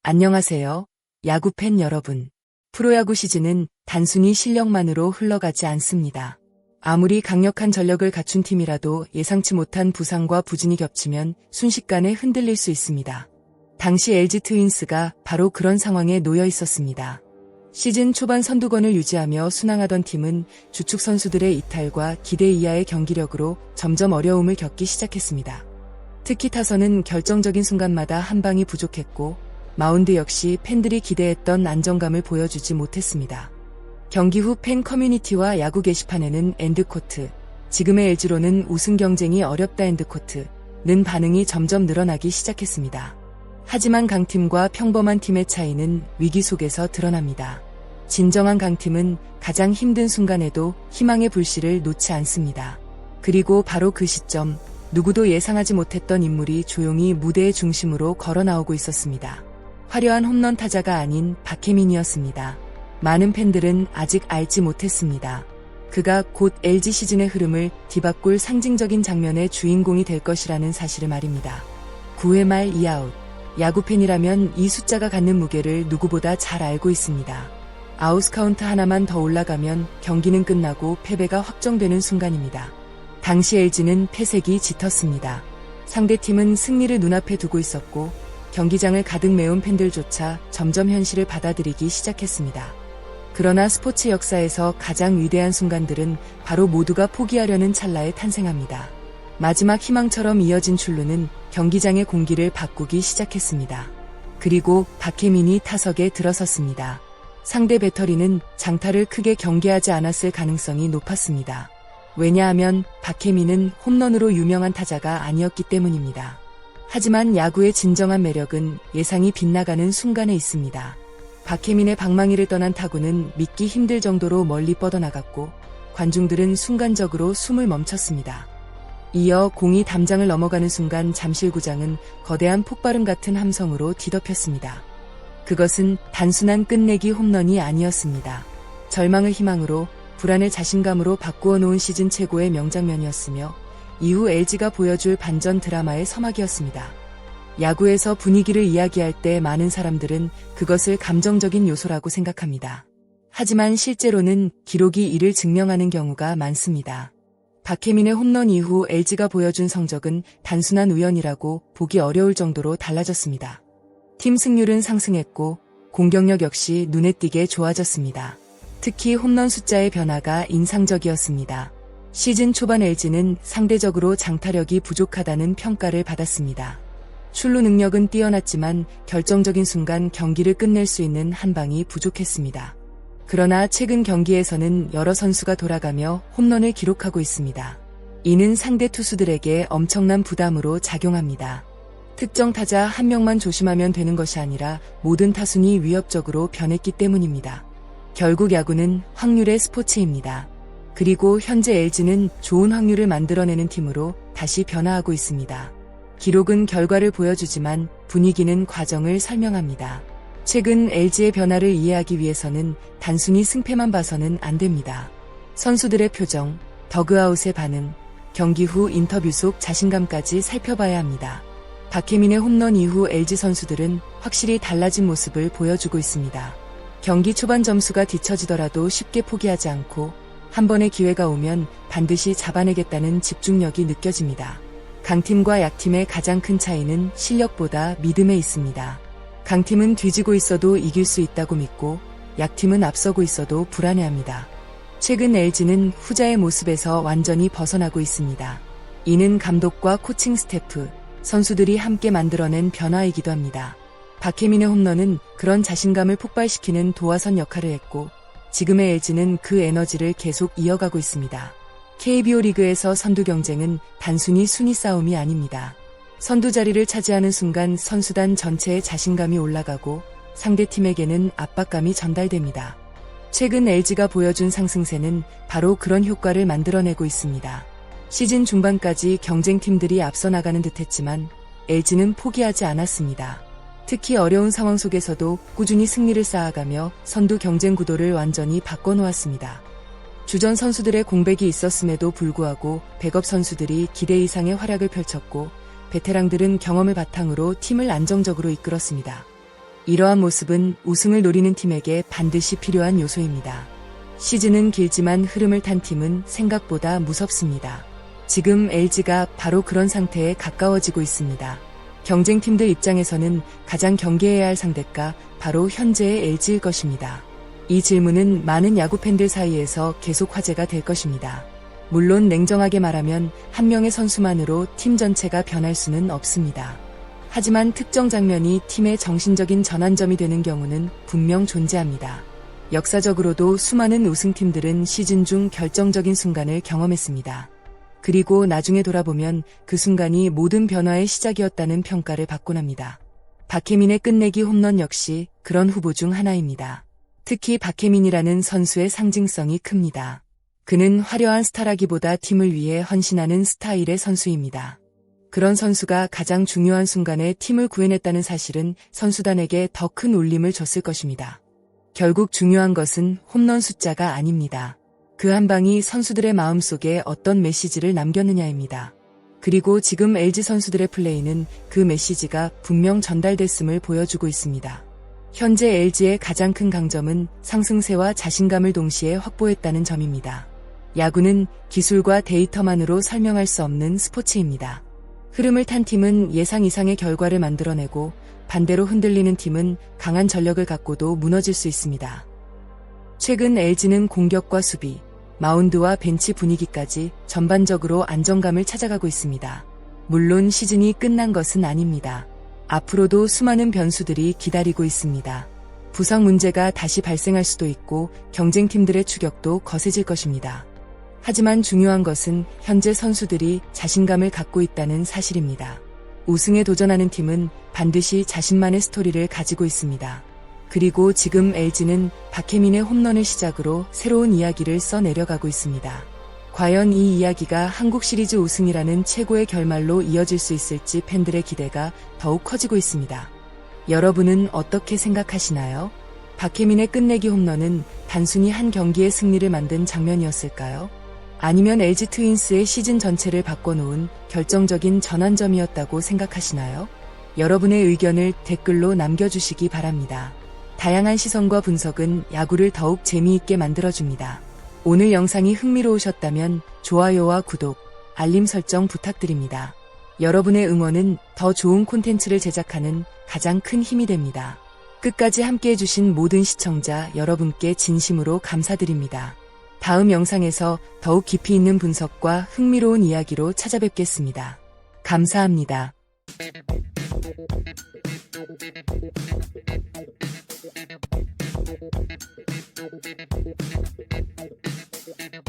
안녕하세요, 야구팬 여러분. 프로야구 시즌은 단순히 실력만으로 흘러가지 않습니다. 아무리 강력한 전력을 갖춘 팀이라도 예상치 못한 부상과 부진이 겹치면 순식간에 흔들릴 수 있습니다. 당시 LG 트윈스가 바로 그런 상황에 놓여 있었습니다. 시즌 초반 선두권을 유지하며 순항하던 팀은 주축 선수들의 이탈과 기대 이하의 경기력으로 점점 어려움을 겪기 시작했습니다. 특히 타선은 결정적인 순간마다 한 방이 부족했고 마운드 역시 팬들이 기대했던 안정감을 보여주지 못했습니다. 경기 후 팬 커뮤니티와 야구 게시판에는 엔드코트, 지금의 LG로는 우승 경쟁이 어렵다 엔드코트는 반응이 점점 늘어나기 시작했습니다. 하지만 강팀과 평범한 팀의 차이는 위기 속에서 드러납니다. 진정한 강팀은 가장 힘든 순간에도 희망의 불씨를 놓지 않습니다. 그리고 바로 그 시점, 누구도 예상하지 못했던 인물이 조용히 무대의 중심으로 걸어 나오고 있었습니다. 화려한 홈런 타자가 아닌 박혜민이었습니다. 많은 팬들은 아직 알지 못했습니다. 그가 곧 LG 시즌의 흐름을 뒤바꿀 상징적인 장면의 주인공이 될 것이라는 사실을 말입니다. 9회 말 2아웃. 야구팬이라면 이 숫자가 갖는 무게를 누구보다 잘 알고 있습니다. 아웃 카운트 하나만 더 올라가면 경기는 끝나고 패배가 확정되는 순간입니다. 당시 LG는 패색이 짙었습니다. 상대팀은 승리를 눈앞에 두고 있었고 경기장을 가득 메운 팬들조차 점점 현실을 받아들이기 시작했습니다. 그러나 스포츠 역사에서 가장 위대한 순간들은 바로 모두가 포기하려는 찰나에 탄생합니다. 마지막 희망처럼 이어진 출루는 경기장의 공기를 바꾸기 시작했습니다. 그리고 박혜민이 타석에 들어섰습니다. 상대 배터리는 장타를 크게 경계하지 않았을 가능성이 높았습니다. 왜냐하면 박혜민은 홈런으로 유명한 타자가 아니었기 때문입니다. 하지만 야구의 진정한 매력은 예상이 빗나가는 순간에 있습니다. 박혜민의 방망이를 떠난 타구는 믿기 힘들 정도로 멀리 뻗어나갔고 관중들은 순간적으로 숨을 멈췄습니다. 이어 공이 담장을 넘어가는 순간 잠실구장은 거대한 폭발음 같은 함성으로 뒤덮였습니다. 그것은 단순한 끝내기 홈런이 아니었습니다. 절망을 희망으로, 불안을 자신감으로 바꾸어 놓은 시즌 최고의 명장면이었으며 이후 LG가 보여줄 반전 드라마의 서막이었습니다. 야구에서 분위기를 이야기할 때 많은 사람들은 그것을 감정적인 요소라고 생각합니다. 하지만 실제로는 기록이 이를 증명하는 경우가 많습니다. 박혜민의 홈런 이후 LG가 보여준 성적은 단순한 우연이라고 보기 어려울 정도로 달라졌습니다. 팀 승률은 상승했고 공격력 역시 눈에 띄게 좋아졌습니다. 특히 홈런 숫자의 변화가 인상적이었습니다. 시즌 초반 LG는 상대적으로 장타력이 부족하다는 평가를 받았습니다. 출루 능력은 뛰어났지만 결정적인 순간 경기를 끝낼 수 있는 한 방이 부족했습니다. 그러나 최근 경기에서는 여러 선수가 돌아가며 홈런을 기록하고 있습니다. 이는 상대 투수들에게 엄청난 부담으로 작용합니다. 특정 타자 한 명만 조심하면 되는 것이 아니라 모든 타순이 위협적으로 변했기 때문입니다. 결국 야구는 확률의 스포츠입니다. 그리고 현재 LG는 좋은 확률을 만들어내는 팀으로 다시 변화하고 있습니다. 기록은 결과를 보여주지만 분위기는 과정을 설명합니다. 최근 LG의 변화를 이해하기 위해서는 단순히 승패만 봐서는 안 됩니다. 선수들의 표정, 더그아웃의 반응, 경기 후 인터뷰 속 자신감까지 살펴봐야 합니다. 박혜민의 홈런 이후 LG 선수들은 확실히 달라진 모습을 보여주고 있습니다. 경기 초반 점수가 뒤처지더라도 쉽게 포기하지 않고 한 번의 기회가 오면 반드시 잡아내겠다는 집중력이 느껴집니다. 강팀과 약팀의 가장 큰 차이는 실력보다 믿음에 있습니다. 강팀은 뒤지고 있어도 이길 수 있다고 믿고 약팀은 앞서고 있어도 불안해합니다. 최근 LG는 후자의 모습에서 완전히 벗어나고 있습니다. 이는 감독과 코칭 스태프, 선수들이 함께 만들어낸 변화이기도 합니다. 박혜민의 홈런은 그런 자신감을 폭발시키는 도화선 역할을 했고 지금의 LG는 그 에너지를 계속 이어가고 있습니다. KBO 리그에서 선두 경쟁은 단순히 순위 싸움이 아닙니다. 선두 자리를 차지하는 순간 선수단 전체의 자신감이 올라가고 상대팀에게는 압박감이 전달됩니다. 최근 LG가 보여준 상승세는 바로 그런 효과를 만들어내고 있습니다. 시즌 중반까지 경쟁팀들이 앞서 나가는 듯했지만 LG는 포기하지 않았습니다. 특히 어려운 상황 속에서도 꾸준히 승리를 쌓아가며 선두 경쟁 구도를 완전히 바꿔놓았습니다. 주전 선수들의 공백이 있었음에도 불구하고 백업 선수들이 기대 이상의 활약을 펼쳤고 베테랑들은 경험을 바탕으로 팀을 안정적으로 이끌었습니다. 이러한 모습은 우승을 노리는 팀에게 반드시 필요한 요소입니다. 시즌은 길지만 흐름을 탄 팀은 생각보다 무섭습니다. 지금 LG가 바로 그런 상태에 가까워지고 있습니다. 경쟁팀들 입장에서는 가장 경계해야 할 상대가 바로 현재의 LG일 것입니다. 이 질문은 많은 야구 팬들 사이에서 계속 화제가 될 것입니다. 물론 냉정하게 말하면 한 명의 선수만으로 팀 전체가 변할 수는 없습니다. 하지만 특정 장면이 팀의 정신적인 전환점이 되는 경우는 분명 존재합니다. 역사적으로도 수많은 우승팀들은 시즌 중 결정적인 순간을 경험했습니다. 그리고 나중에 돌아보면 그 순간이 모든 변화의 시작이었다는 평가를 받곤 합니다. 박혜민의 끝내기 홈런 역시 그런 후보 중 하나입니다. 특히 박혜민이라는 선수의 상징성이 큽니다. 그는 화려한 스타라기보다 팀을 위해 헌신하는 스타일의 선수입니다. 그런 선수가 가장 중요한 순간에 팀을 구해냈다는 사실은 선수단에게 더 큰 울림을 줬을 것입니다. 결국 중요한 것은 홈런 숫자가 아닙니다. 그 한 방이 선수들의 마음속에 어떤 메시지를 남겼느냐입니다. 그리고 지금 LG 선수들의 플레이는 그 메시지가 분명 전달됐음을 보여주고 있습니다. 현재 LG의 가장 큰 강점은 상승세와 자신감을 동시에 확보했다는 점입니다. 야구는 기술과 데이터만으로 설명할 수 없는 스포츠입니다. 흐름을 탄 팀은 예상 이상의 결과를 만들어내고 반대로 흔들리는 팀은 강한 전력을 갖고도 무너질 수 있습니다. 최근 LG는 공격과 수비, 마운드와 벤치 분위기까지 전반적으로 안정감을 찾아가고 있습니다. 물론 시즌이 끝난 것은 아닙니다. 앞으로도 수많은 변수들이 기다리고 있습니다. 부상 문제가 다시 발생할 수도 있고 경쟁팀들의 추격도 거세질 것입니다. 하지만 중요한 것은 현재 선수들이 자신감을 갖고 있다는 사실입니다. 우승에 도전하는 팀은 반드시 자신만의 스토리를 가지고 있습니다. 그리고 지금 LG는 박혜민의 홈런을 시작으로 새로운 이야기를 써내려가고 있습니다. 과연 이 이야기가 한국 시리즈 우승이라는 최고의 결말로 이어질 수 있을지 팬들의 기대가 더욱 커지고 있습니다. 여러분은 어떻게 생각하시나요? 박혜민의 끝내기 홈런은 단순히 한 경기의 승리를 만든 장면이었을까요? 아니면 LG 트윈스의 시즌 전체를 바꿔놓은 결정적인 전환점이었다고 생각하시나요? 여러분의 의견을 댓글로 남겨주시기 바랍니다. 다양한 시선과 분석은 야구를 더욱 재미있게 만들어줍니다. 오늘 영상이 흥미로우셨다면 좋아요와 구독, 알림 설정 부탁드립니다. 여러분의 응원은 더 좋은 콘텐츠를 제작하는 가장 큰 힘이 됩니다. 끝까지 함께해주신 모든 시청자 여러분께 진심으로 감사드립니다. 다음 영상에서 더욱 깊이 있는 분석과 흥미로운 이야기로 찾아뵙겠습니다. 감사합니다.